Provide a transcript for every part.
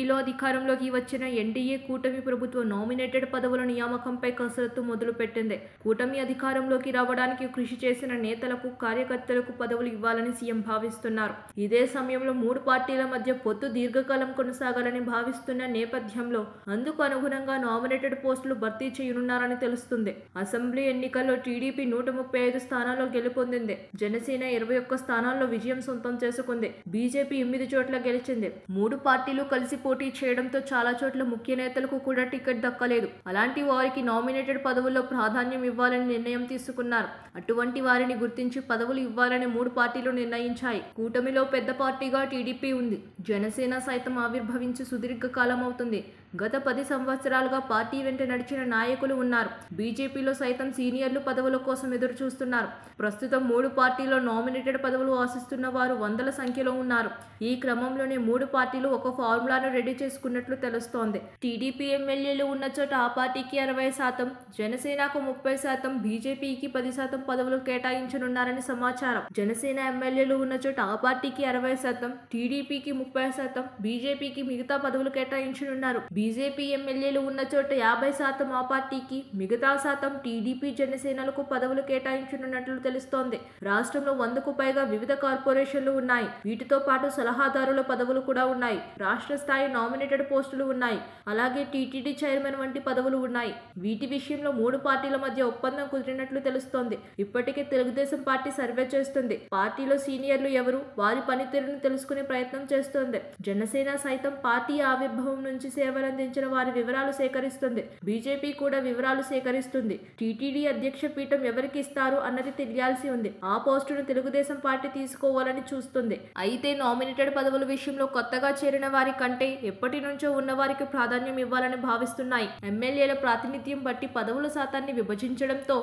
ఏపీలో అధికారంలోకి వచ్చిన ఎన్డీఏ కూటమి ప్రభుత్వం నామినేటెడ్ పదవుల నియామకంపై కసరత్తు మొదలుపెట్టింది. కూటమి అధికారంలోకి రావడానికి కృషి చేసిన నేతలకు, కార్యకర్తలకు పదవులు ఇవ్వాలని సీఎం భావిస్తున్నారు. ఇదే సమయంలో 3 పార్టీల మధ్య పొత్తు దీర్ఘకాలం కొనసాగాలని భావిస్తున్న నేపథ్యంలో అందుకు అనుగుణంగా నామినేటెడ్ పోస్టులు భర్తీ చేయనున్నారని తెలుస్తుంది. అసెంబ్లీ ఎన్నికల్లో టీడీపీ 135 స్థానాల్లో గెలుపొందింది. జనసేన 21 స్థానాల్లో విజయం సొంతం చేసుకుంది. బీజేపీ 8 చోట్ల గెలిచింది. 3 పార్టీలు కలిసి పోటీ చేయడంతో చాలా చోట్ల ముఖ్య నేతలకు కూడా టికెట్ దక్కలేదు. అలాంటి వారికి నామినేటెడ్ పదవుల్లో ప్రాధాన్యం ఇవ్వాలని నిర్ణయం తీసుకున్నారు. అటువంటి వారిని గుర్తించి పదవులు ఇవ్వాలని 3 పార్టీలు నిర్ణయించాయి. కూటమిలో పెద్ద పార్టీగా టీడీపీ ఉంది. జనసేన సైతం ఆవిర్భవించి సుదీర్ఘకాలం అవుతుంది. గత 10 సంవత్సరాలుగా పార్టీ వెంట నడిచిన నాయకులు ఉన్నారు. బీజేపీలో సైతం సీనియర్లు పదవుల కోసం ఎదురు చూస్తున్నారు. ప్రస్తుతం 3 పార్టీలో నామినేటెడ్ పదవులు ఆశిస్తున్న వారు వందల సంఖ్యలో ఉన్నారు. ఈ క్రమంలోనే 3 పార్టీలు ఒక ఫార్ములాను రెడీ చేసుకున్నట్లు తెలుస్తోంది. టీడీపీ ఎమ్మెల్యేలు ఉన్న చోట ఆ పార్టీకి 60%, జనసేనకు 30%, బీజేపీకి 10% పదవులు కేటాయించనున్నారని సమాచారం. జనసేన ఎమ్మెల్యేలు ఉన్న చోట ఆ పార్టీకి 60%, టీడీపీకి 30%, బీజేపీకి మిగతా పదవులు కేటాయించనున్నారు. బీజేపీ ఎమ్మెల్యేలు ఉన్న చోట 50% ఆ పార్టీకి, మిగతా శాతం టీడీపీ, జనసేనలకు పదవులు కేటాయించనున్నట్లు తెలుస్తోంది. రాష్ట్రంలో 100కు పైగా వివిధ కార్పొరేషన్లు ఉన్నాయి. వీటితో పాటు సలహాదారుల పదవులు కూడా ఉన్నాయి. రాష్ట్ర స్థాయి నామినేటెడ్ పోస్టులు ఉన్నాయి. అలాగే టీటీడీ చైర్మన్ వంటి పదవులు ఉన్నాయి. వీటి విషయంలో 3 పార్టీల మధ్య ఒప్పందం కుదిరినట్లు తెలుస్తోంది. ఇప్పటికే తెలుగుదేశం పార్టీ సర్వే చేస్తుంది. పార్టీలో సీనియర్లు ఎవరు, వారి పనితీరును తెలుసుకునే ప్రయత్నం చేస్తోంది. జనసేన సైతం పార్టీ ఆవిర్భావం నుంచి సేవలందించిన వారి వివరాలు సేకరిస్తుంది. బీజేపీ కూడా వివరాలు సేకరిస్తుంది. టీటీడీ అధ్యక్ష పీఠం ఎవరికి ఇస్తారు అన్నది తెలియాల్సి ఉంది. ఆ పోస్టును తెలుగుదేశం పార్టీ తీసుకోవాలని చూస్తుంది. అయితే నామినేటెడ్ పదవుల విషయంలో కొత్తగా చేరిన వారి కంటే ఎప్పటి నుంచో ఉన్న వారికి ప్రాధాన్యం ఇవ్వాలని భావిస్తున్నాయి. ఎమ్మెల్యేల ప్రాతినిధ్యం బట్టి పదవుల శాతాన్ని విభజించడంతో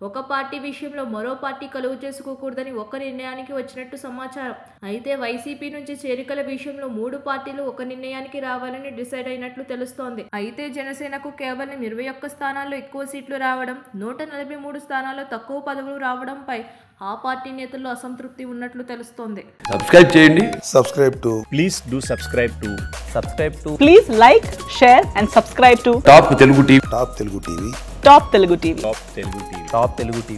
ఒక పార్టీ విషయంలో మరో పార్టీ కలుగు చేసుకోకూడదని ఒక నిర్ణయానికి వచ్చినట్టు సమాచారం. అయితే వైసీపీ నుంచి చేరికల విషయంలో 3 పార్టీలు ఒక నిర్ణయానికి రావాలని డిసైడ్ అయినట్లు తెలుస్తోంది. అయితే జనసేనకు కేవలం 21 స్థానాల్లో ఎక్కువ సీట్లు రావడం, 143 స్థానాల్లో తక్కువ పదవులు రావడంపై ఆ పార్టీ నేతల్లో అసంతృప్తి ఉన్నట్లు తెలుస్తోంది. సబ్స్క్రైబ్ చేయండి. Please do subscribe to. Please like, share and subscribe to top Telugu TV. Top Telugu TV.